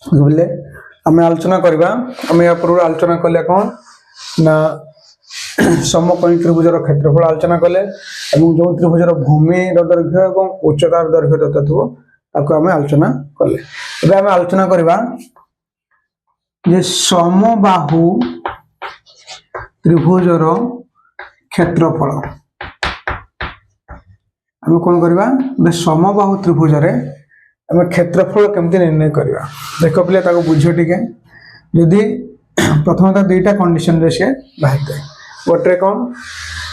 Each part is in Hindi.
बुझले आम आलोचना करवा आम या पूर्व आलोचना कले कौन ना समकोणी त्रिभुजर क्षेत्रफल आलोचना कले जो त्रिभुजर भूमि दैर्घ्य और उच्चतार दैर्घ्य दत्त थो ताको आम आलोचना कले एबे आम आलोचना करवा जे समबाहु त्रिभुजर क्षेत्रफल आम कौन करवा समबाहु त्रिभुज आम क्षेत्रफल केमती निर्णय करवा देख पे बुझ टे जदि प्रथम दुईटा कंडीशन रे से बाहर थाए गोटे कौन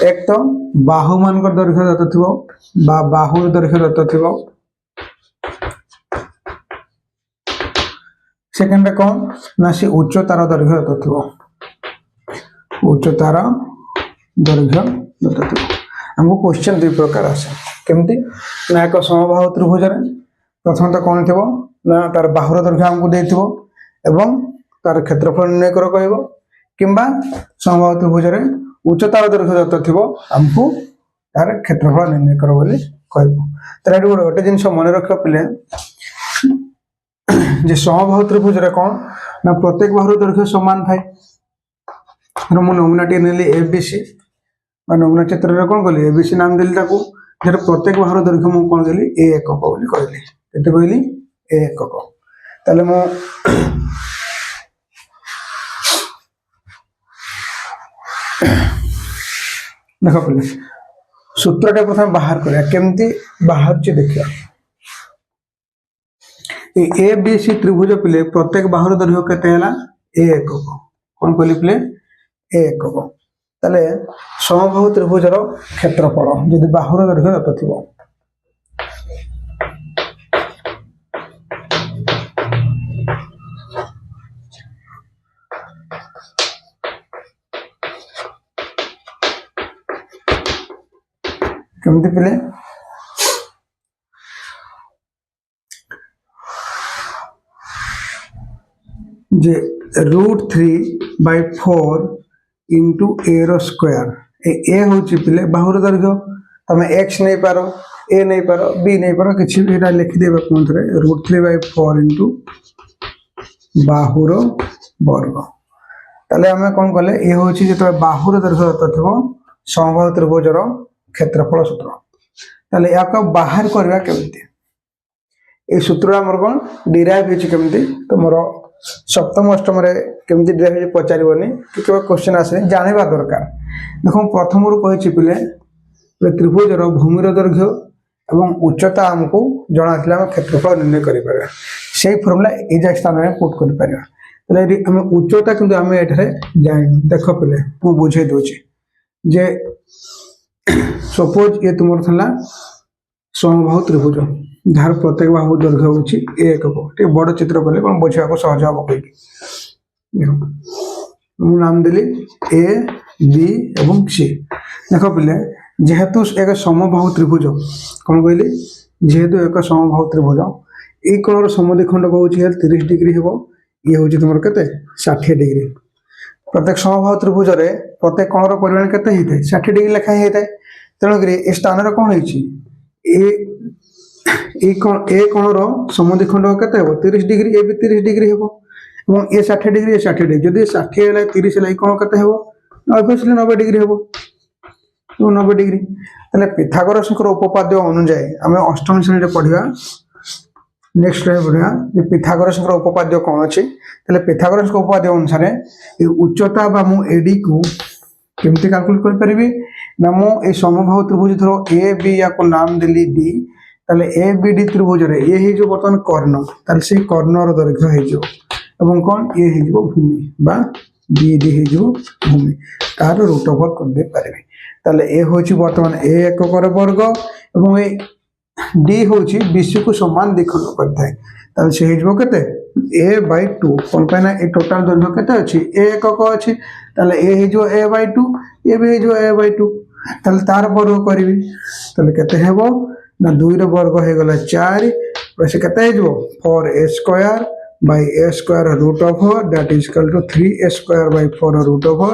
एक तो बाहु मान दैर्घ्य दत्त थो बाहु दैर्घ्य दत्त थो सेकेंड कौन ना सी उच्चतार दैर्घ्य दत्त थो उच्चतार दैर्घ्य दत्त थो हमको क्वेश्चन दुई प्रकार आसे केमती ना एक समबाहु त्रिभुज प्रथम तो कौन थो ना तार बाहुर दैर्घ्य आमको देथिबो एवं तार क्षेत्रफल निर्णय कर कहबो किंबा समबाहु त्रिभुज उच्चतार दैर्घ्य दत्त थो आमको तार क्षेत्रफल निर्णय कर बोली कहबो तार गोटे जिनस मन रख पिले जे समबाहु त्रिभुज कौन ना प्रत्येक बाहुर दैर्घ्य समान थाए मु नमूना टी नेली एबीसी नमूना चित्र कौन कली एबीसी नाम देली ताकू प्रत्येक बाहुर दैर्घ्य मु कौन देली ए एकक बोली कहली केते कहली ए एकक ताले मु देखो पहले सूत्रटा प्रथम बाहर करिया केमती बाहर चे देखिया ए बी सी त्रिभुज पिले प्रत्येक बाहुर दैर्घ्य केते हला ए एकक कौन कहली पिले ए एकक ताले समबाहु त्रिभुजर क्षेत्रफल यदि बाहुर दैर्घ्य दत्त थिबो केमती पिले जे √3/4 इंटू ए रो स्क्वायर ए हूँ पिले बाहुर दैर्घ्य तुम एक्स नहीं पार ए नहीं पार बी नहीं पार कि लिखिदे √3/4 इंटू बाहुर वर्ग ताले आम कौन कले ये हूँ जो बाहुर दैर्घ्य दत्त थो समबाहु त्रिभुजर क्षेत्रफल सूत्र ताले या बाहर करवा केमती ये सूत्र आमर कौन डिराइव होमती तो मोर सप्तम अष्टम केमती डिराइव पचारनी कि क्वेश्चन आसे जानवा दरकार देखो प्रथम रू कही पिले त्रिभुजर भूमिर दैर्घ्य एवं उच्चता आमको जना क्षेत्रफल निर्णय कर से फर्मुला ए स्थान में पुट कर आम उच्चता कि आम ये देख पिले मु बुझे दूचे जे सपोज ये तुम समबाहु त्रिभुज जार प्रत्येक बाहु दैर्घ्य होची ए एकक बड़ चित्र कले कौन बुझा को सहज हम कही नाम देली ए बी एवं सी देख पिले जेहेतु एक समबाहु त्रिभुज कौन कहली जेहेतु एक समबाहु त्रिभुज ये कोण समद्विखंड हूँ 30 डिग्री हे ये हूँ तुम के 60 डिग्री प्रत्येक समबाहु त्रिभुज प्रत्येक कोणर परिमाण केते होता है 60 डिग्री लेखाएं होता है तेणुक ए स्थान कौन ए कोणर समद्विखंड के 30 डिग्री ए भी 30 डिग्री हे ए 60 डिग्री ए 60 डिग्री जदि 60 है 30 है कौन के ऑब्वियसली 90 डिग्री हे 90 डिग्री ताले पिथागोरस उपपाद्य अनुसार आम अष्टम श्रेणी पढ़ा नेक्स्ट पढ़ा पिथागोरस उपपाद्य कौन अच्छी ताले पिथागोरस उपपाद्य अनुसार उच्चता बा मु एडी को केमती कैलकुलेट कर परिबी ना मु ए समबाहु त्रिभुज धरो ए बी या को नाम देली डी ताले ए बी डी त्रिभुज रे ये हे जो बर्तमान कर्ण ताले से कर्णर दैर्घ्य हे जो एवं कौन ये हे जो भूमि बा बी डी हे जो भूमि तार रूट ओवर कर दे परिबी ताले ए होची बर्तमान ए एकक वर्ग एवं ए डी होची विश्व को समान द्विखंड करता है ताले से हे जो केते a/2 कौन पे ना ए टोटल दैर्घ्य केते अछि ए एकक अछि ताले ए हे जो a/2 ए भी हे जो a/2 ताले तार वर्ग करबी ताले केते हेबो ना 2 रो वर्ग हे गला 4 वैसे केते हे जो 4a² by a² root over that is equal to 3a² by 4 root over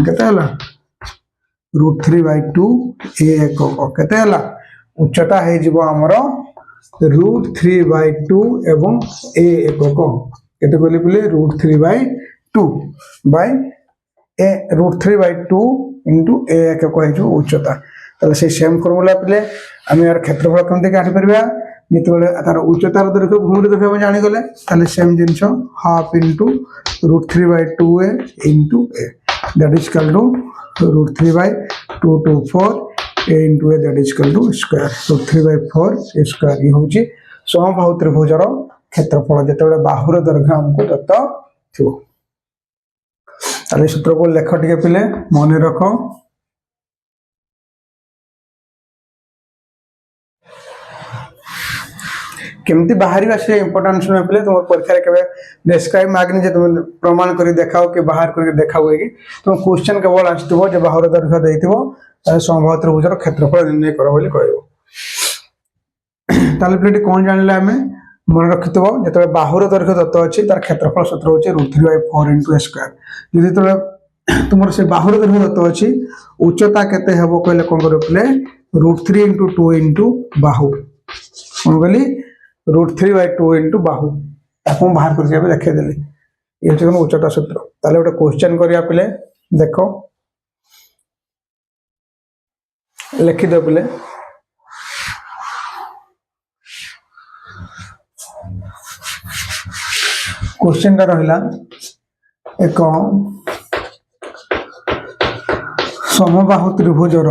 केते हला √3/2 a एकक केते हला उच्चता हे जीवो हमरो √3/2 एवं a एकक केते कहली बोले √3/2 बाय ए √3/2 इंटू ए एक कहजु उच्चता ताले से सेम फार्मूला पिले आम यार क्षेत्रफल केमते काटि परबा जिते तार उच्चतार दैर्घ्य भूमि दैर्घ्य हम जानी गले ताले सेम जिंस half into √3/2a into a that is equal to √3/2 to 4 a into a that is equal to square √3/4 square ये होची समबाहु त्रिभुजर क्षेत्रफल जेतेबेले बाहुर दैर्घ्य हमको दत्त थिबो ताले सूत्र को लेख टिके पिले मने रखो केमती बाहर से इंपोर्टेंस में पिले तुम परीक्षा के डिस्क्राइब मागनी जे तुम प्रमाण करी देखाओ कि बाहर करके देखाओ कि तुम क्वेश्चन केवल आसथिबो जे बाहुर दैर्घ्य देइथिबो ताले समबाहु त्रिभुजर क्षेत्रफल निर्णय करो बोली कहबो ताले प्लेटी कोन जानले हमें मन रखिथबो जेते बाहुर दैर्घ्य दत्त अछि तार क्षेत्रफल सूत्र होचे √3/4 * a स्क्वायर यदि तो तुमर से बाहुर दैर्घ्य दत्त अछि उच्चता केते हेबो कहले कोन करो प्ले √3 * 2 * बाहु कोन बोली √3/2 * बाहु ताको बाहर कर के देखे देली ये छै उच्चता सूत्र ताले ओटा क्वेश्चन करिया पले देखो लिखि दो पले क्वेश्चन का रहिला एक समबाहु त्रिभुजर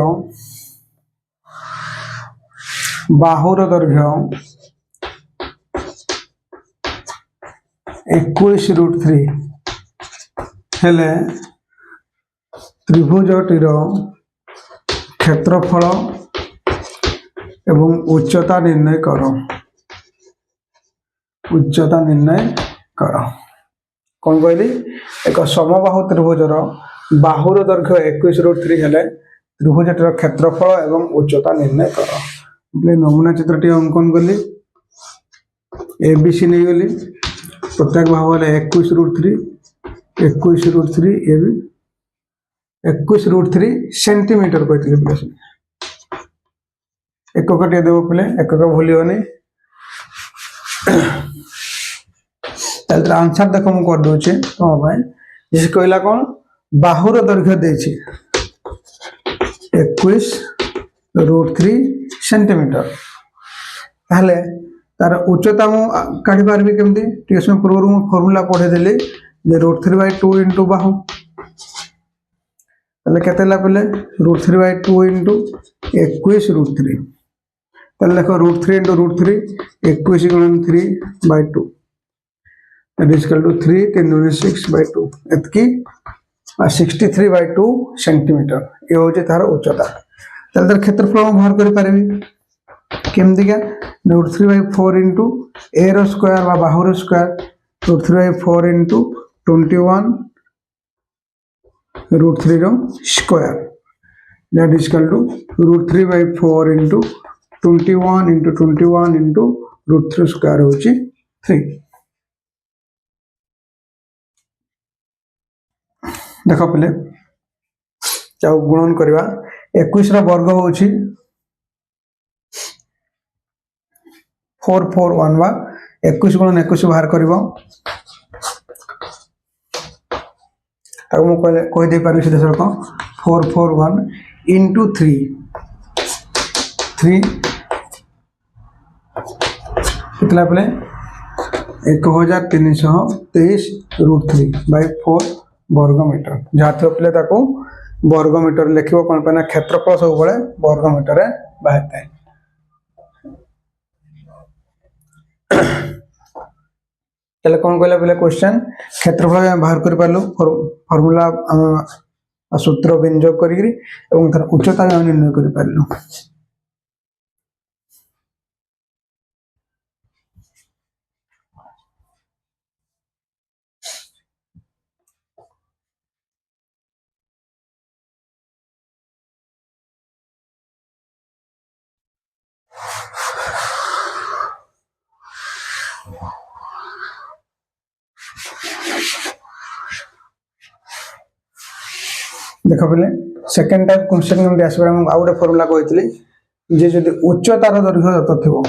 बाहुर दैर्घ्य 21√3 हेले त्रिभुजटीर क्षेत्रफल एवं उच्चता निर्णय करो उच्चता निर्णय कर कौन कहली एक समबाहु त्रिभुजर बाहुर दैर्घ्य 21√3 हेले त्रिभुजटीर क्षेत्रफल एवं उच्चता निर्णय कर नमूना चित्रटी अंकन कली एबीसी नहीं गली प्रत्येक भाव 21√3 ये भी 21√3 सेंटीमीटर कहते पिले एकक टे देव पिले एकक भूलियोनी आंसर देख मुझे कर दूचे तुम भाई जैसे कहला कौन बाहुर दैर्घ्य देछि 21√3 सेंटीमीटर ताहले तार उच्चता मु काढी पारबी केमती टीएसएम पूर्व मु फार्मूला पढे देले जे √3/2 * बाहु ताले केतेला पले √3/2 * 21√3 ताले देखो √3 * √3 21 * 3/2 that is equal to 3 10 * 6/2 एतकी 63/2 centimetre ये होचे तार उच्चता ताले तार क्षेत्रफल हम बाहर करि पारबी केमती क्या √3/4 * a रो स्क्वायर बा बाहुर स्क्वायर √3/4 * 21 √3 रो square that is equal to √3/4 * 21 * 21 * √3 square होची 3 देखो पहले चाउ गुणन करबा 21 रो वर्ग होची 441 बा 21 * 21 बाहर करबो ताको मु कहि दे पारि सीधा सर को 441 * 3 कितना पले 1323 √3/4 वर्ग मीटर जहाँ थे पले ताको वर्ग मीटर लिखिबो कोन पे ना क्षेत्रफल सब बळे वर्ग मीटर रे बाहरता है चले कौन कहला पहले क्वेश्चन क्षेत्रफल बाहर कर पारलु फार्मूला सूत्र विनियोग करी एवं तार उच्चता निर्णय कर पारलु देख पे सेकेंड टाइप क्वेश्चन केमती आसबार आउ गोटे फर्मुला कही जे जदि उच्चतार दैर्घ्य दत्त थो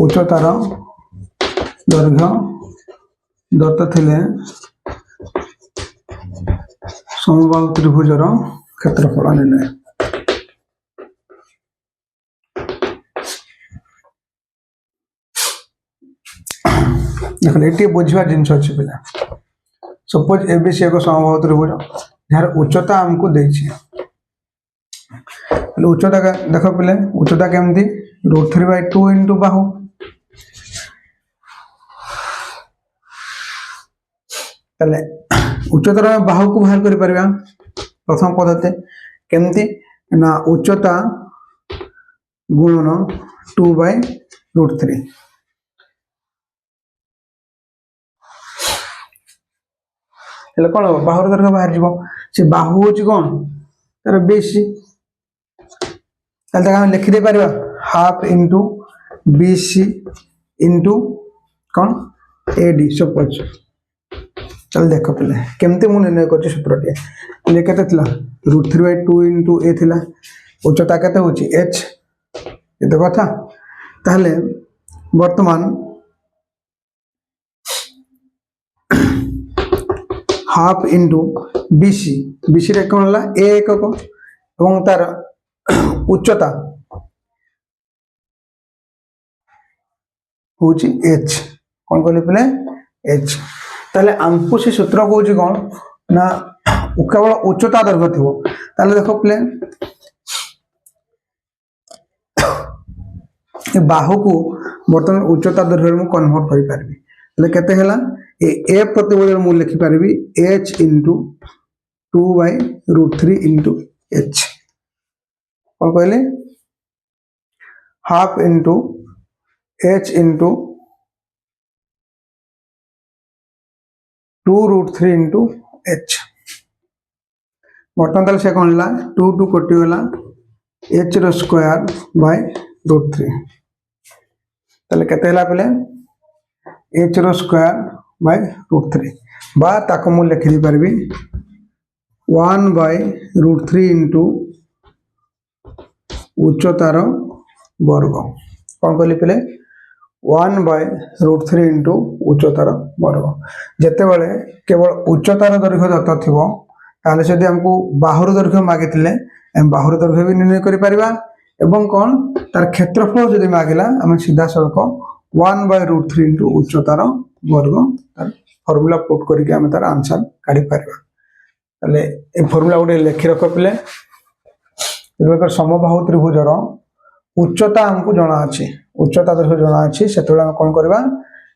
उच्चतार दैर्घ्य दत्त थिले समबाहु त्रिभुजर क्षेत्रफल निर्णय। देख ये बुझा जिन अच्छे पिला सपोज एबीसी एक समबाहु त्रिभुज जार उच्चता आमको देछि उच्चता देख पिले उच्चता केमती √3/2 इंटू बाहु ताले उच्चतार बाहु को बाहर करि परबा प्रथम पद्धति केमती ना उच्चता गुणन 2/√3 हेले कोन बाहुर दर्घ बाहर जीवो से बाहु होची कोन तार बीसी ताले हम लिखि दे परबा हाफ इंटू बीसी इंटू कोन एडी सपोज चल देख पहले केमती मु निर्णय कर सूत्रटी ले केते थिला √3/2 इंटू ए थिला उच्चता केते होची h एते कथा ताहले वर्तमान हाफ इंटू बीसी बीसी रे कोन ला a एकक एवं तार उच्चता होची h कोन कहले पले h ताले आमको से सूत्र कहूँ कौन ना केवल उच्चता दैर्घ्य थी ताले देख पे बाहु को बर्तमान उच्चता दैर्घ्य में कन्वर्ट कर पारि केते हला ए प्रतिबल मु लिखि पारि h इंटू 2/√3 इंटू h कौन कहले half into h into 2√3 into h बर्तमान से कौन ला 2 कटि गला h रो स्क्वायर बाय √3 ताले केते हला पले h रो स्क्वायर बाय √3 बा ताको मु लिखि दी परबी 1/√3 इंटू उच्चतार वर्ग कौन कहली पले 1/√3 इंटू उच्चतार वर्ग जिते बड़े केवल उच्चतार दैर्घ्य दत्त थी ताले जदि हमको बाहुर दैर्घ्य मागिले बाहुर दैर्घ्य भी निर्णय करि परिबा एवं कौन तार क्षेत्रफल जदि मागिला आम सीधा सड़क 1/√3 इंटू उच्चतार वर्ग तार फॉर्मूला पुट करके आम तार आंसर काढ़ी परिबा ताले ए फॉर्मूला गोटे लिखि रख पिले समबाहु त्रिभुजर उच्चता हमको जना अछि उच्चता दैर्घ्य जना अछि सेतबेला हम कोन करबा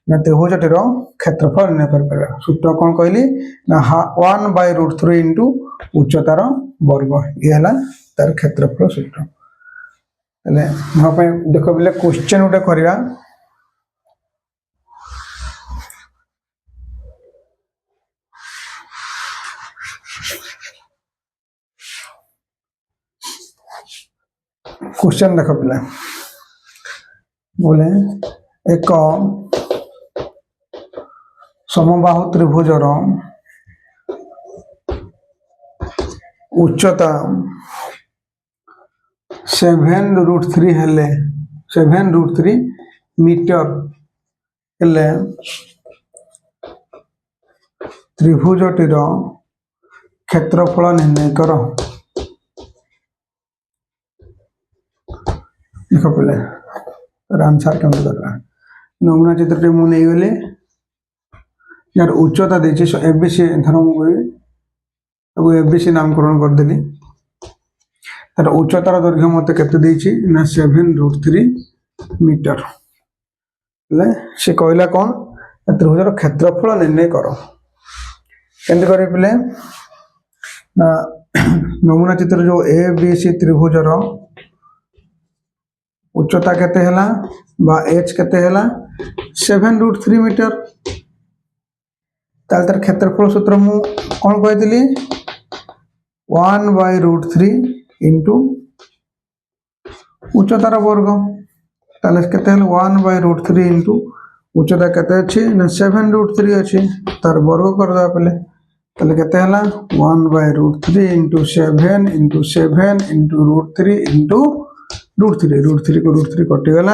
ना त्रिभुजटीर क्षेत्रफल निर्णय कर परबा सूत्र कोन कहली ना 1/√3 इंटू उच्चतार वर्ग ये हला तार क्षेत्रफल सूत्र तने हम पे देखो बिले क्वेश्चन उठे करबा क्वेश्चन देखो पिला बोले एक समबाहु त्रिभुजर उच्चता 7√3 हेले 7√3 मीटर हेले त्रिभुजटीर क्षेत्रफल निर्णय कर देख पे आंसर केमती करवा नमूना चित्र मु नहीं गले यार उच्चता देछि एबीसी धर मु एबीसी नामकरण करदेली तार उच्चतार दैर्घ्य मत केते देछि ना 7√3 मीटर ले से कहला कौन त्रिभुजर क्षेत्रफल निर्णय कर केमती करे पिले ना नमूना चित्र जो एबीसी त्रिभुजर उच्चता केते हला बा h केते हला 7√3 मीटर ताल तार क्षेत्रफल सूत्र मु कोन कहि दिली 1/√3 इंटू उच्चतार वर्ग ताले केते हला 1/√3 इंटू उच्चता केते अछि ना 7√3 अछि तार वर्ग कर दा पले ताले केते हला 1/√3 इंटू 7 इंटू 7 इंटू √3 इंटू √3 को √3 कटि गला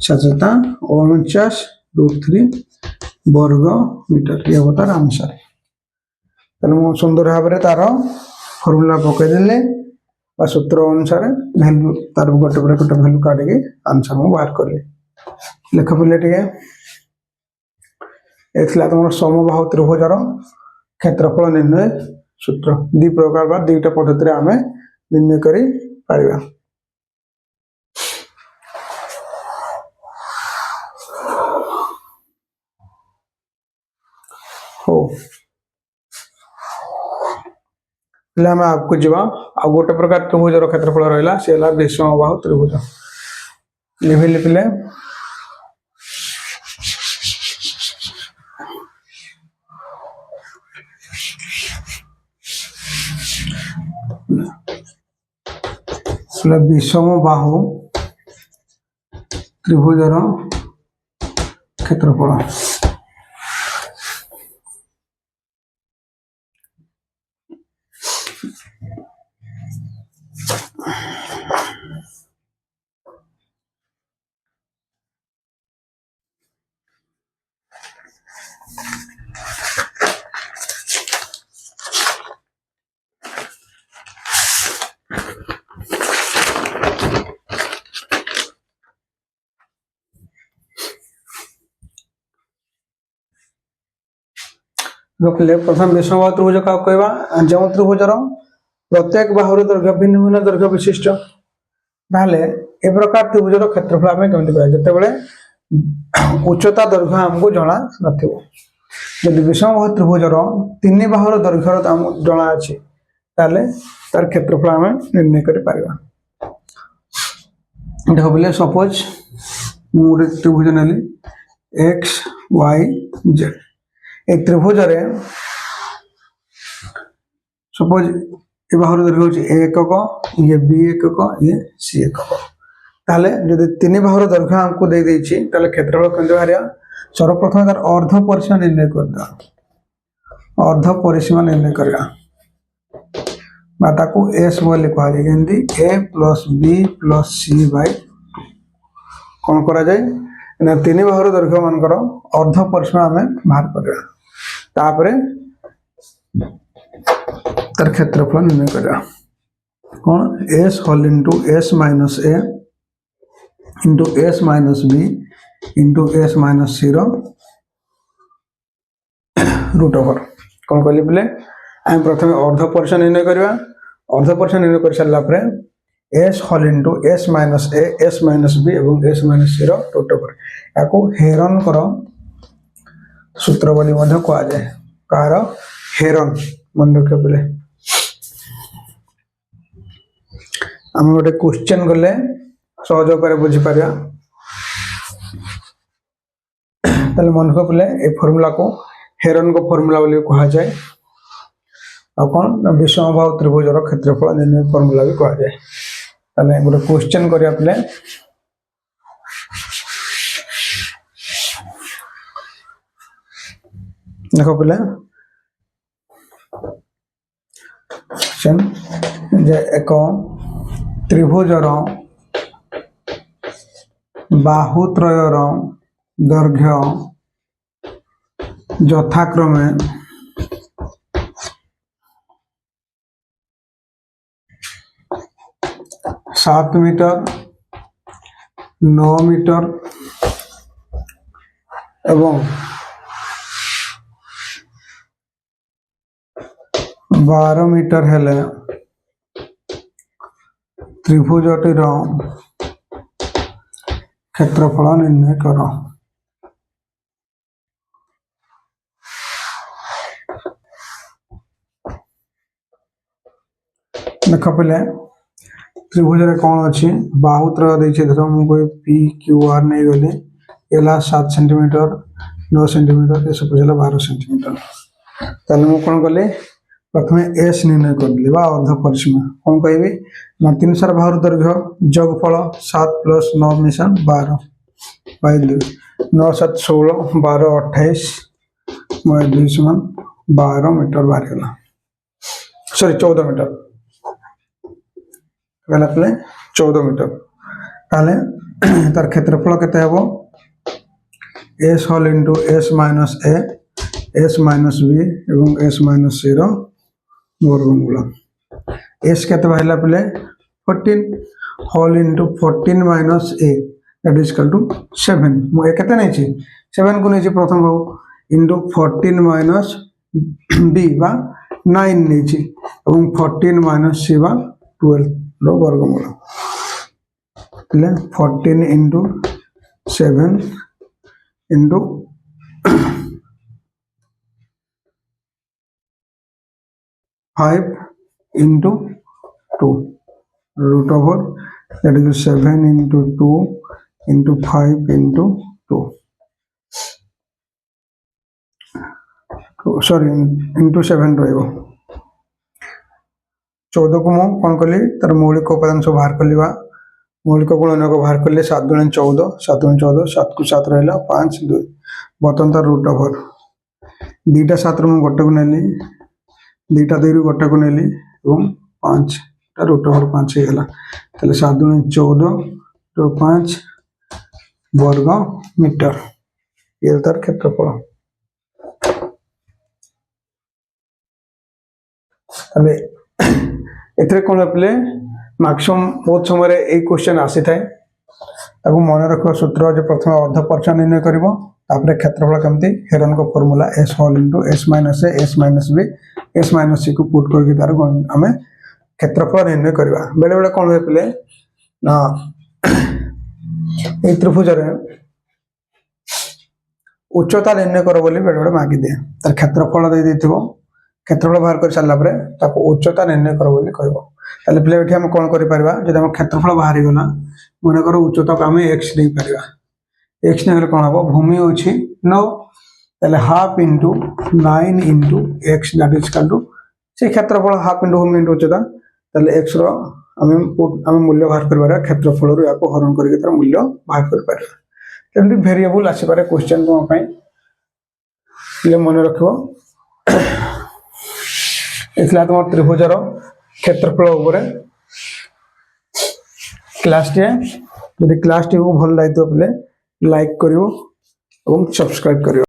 7 49 √3 वर्ग मीटर ये हम तार आंसर तेणु मु सुंदर भाव में तार फर्मूला पकईदे सूत्र अनुसार भैल्यू तार गोटे पर गोटे भैल्यू काटिकी आंसर मुझे बाहर कली लेख पड़े टे तुम समबाहु त्रिभुजार क्षेत्रफल निर्णय सूत्र दी प्रकार बा दुईटा पद्धति आम निर्णय कर पारिबा। हो आम आपको जीवा आ गोटे प्रकार त्रिभुजर क्षेत्रफल रहा सी है विषमबाहु त्रिभुज लिभिले पिले विषमबाहु त्रिभुजर क्षेत्रफल प्रथम विषमबाहु त्रिभुज क्या कहवा जो त्रिभुजर प्रत्येक बाहुर दैर्घ्य भिन्न भिन्न दैर्घ्य विशिष्ट ताहले ए प्रकार त्रिभुजर क्षेत्रफल आम केमती जितेबाला उच्चता दैर्घ्य आमको जना नथिबो जदि विषमबाहु त्रिभुजर तीन बाहुर दैर्घ्य जना अच्छी ताहले तार क्षेत्रफल आम निर्णय कर पारिबा। देख बोले सपोज मुझे त्रिभुज नेली एक्स वाई जेड एक त्रिभुज सपोज ये बाहुर दैर्घ्य होची ए एकक ये बी एकक ये सी एकक ताहले जदि तीन बाहुर दैर्घ्य हमको दे देछि ताहले क्षेत्रफल केमते बाहरिया सर्वप्रथम तार अर्ध परिसीमा निर्णय करदा अर्ध परिसीमा निर्णय करगा बाता को एस बोली कहा जाय जेंदी ए प्लस बी प्लस सी बाय कोन करा जाय ना तीन बाहुर दैर्घ्य मानकर अर्ध परिसीमा हमें बाहर करगा तापरे तार क्षेत्रफल निर्णय करगा कौन S whole into S minus A into S minus B into S minus C root over कौन कहली बोले आम प्रथम अर्ध परिसीमा निर्णय करवा अर्ध परिसीमा निर्णय कर सारा पर s whole into S minus a s minus b और एस माइनस सी रूट ओवर या हेरन कर सूत्र बोली कह जाए कार हेरन मन रख पे आम गोटे क्वेश्चन गले सहज उपाय बुझीपर मन रख पे ये फर्मूला को हेरन को फर्मूला बोली कह जाए आ कौन विषमबाहु त्रिभुजर क्षेत्रफल निर्णय फर्मूला भी कह जाए गोटे क्वेश्चन करिया पे देख पे एक त्रिभुजर बाहुत्रयर दैर्घ्य यथाक्रमे 7 मीटर 9 मीटर एवं 12 मीटर हेले त्रिभुजटीर क्षेत्रफल निर्णय कर। देख पे त्रिभुज कौन अच्छी बाहुत्रय देखिए धर मुझे पी क्यू आर नहीं गली एला 7 सेंटीमीटर 9 सेंटीमीटर ये सब बुझेगा 12 सेंटीमीटर ताले मु कौन कले प्रथम एस निर्णय करदेली अर्ध परिसीमा कौन कहि ना 3 सार बाहुर दैर्घ्य जोगफल 7 प्लस 9 मिशन 12 बाई 2 9 7 16 12 28 बाई 2 समान 12 मीटर बाहर गला सॉरी 14 मीटर गला पे 14 मीटर ताले तार क्षेत्रफल केते हेबो s whole into S minus a s minus b एवं एस माइनस सी वर्गमूल एस केते बाहला पले 14 whole into 14 minus a that is equal to 7 मु ए केते नै छी 7 को नै छी प्रथम भाव इनटू 14 माइनस बी बा 9 नै छी एवं 14 माइनस सी बा 12 रो वर्गमूल ले 14 into 7 into 5 into 2 root over that is 7 into 2 into 5 into 2 sorry into 7 रहिबो 14 को मु कोन कली तार मौलिक उपादान सब बाहर करलिबा मौलिक गुणनक बाहर करले 7 गुणन 14 7 गुणन 14 7 को 7 रहला 5 2 बतन तार रूट ओवर दीटा 7 रो गोटे को नेली दीटा 2 रो गोटे को नेली एवं 5 ता रूट ओवर 5 हे गला तले 7 गुणन 14 तो 5 वर्ग मीटर ये तार क्षेत्रफल तले एथरे कोन अपले मैक्सिमम बहुत समय रे ए क्वेश्चन आसी थाए ताको मन रखो सूत्र जे प्रथम अर्ध पर्चा निर्णय करबो तापरे क्षेत्रफल केमती हेरन को formula s whole into s minus a s minus b s minus c को पुट करके तार हमें क्षेत्रफल निर्णय करबा बेले बेले कोन होय पले ना ए त्रिभुज रे उच्चता निर्णय करो बोली बेले बेले मागी दे तार क्षेत्रफल दे देथिबो क्षेत्रफल बाहर कर साला परे ताको उच्चता निर्णय करो बोली कहबो ताले प्ले एठी हम कोन करि परबा जदि हम क्षेत्रफल बाहर गला मने करो उच्चता को हम x नै परबा x नै कोन हबो भूमि होछि 9 ताले half into 9 into x that is equal to से क्षेत्रफल हाफ इनटू भूमि इनटू उच्चता ताले x रो हम मूल्य बाहर करबा क्षेत्रफल रो याको हरण करके तार मूल्य बाहर कर परबा तेमति वेरिएबल आसी पारे क्वेश्चन को पई ले मन रखबो इसला तुम त्रिभुजर क्षेत्रफल ऊपर क्लास टे यदि क्लास टी को भल लागितो पले लाइक करिवो एवं सब्सक्राइब करिवो।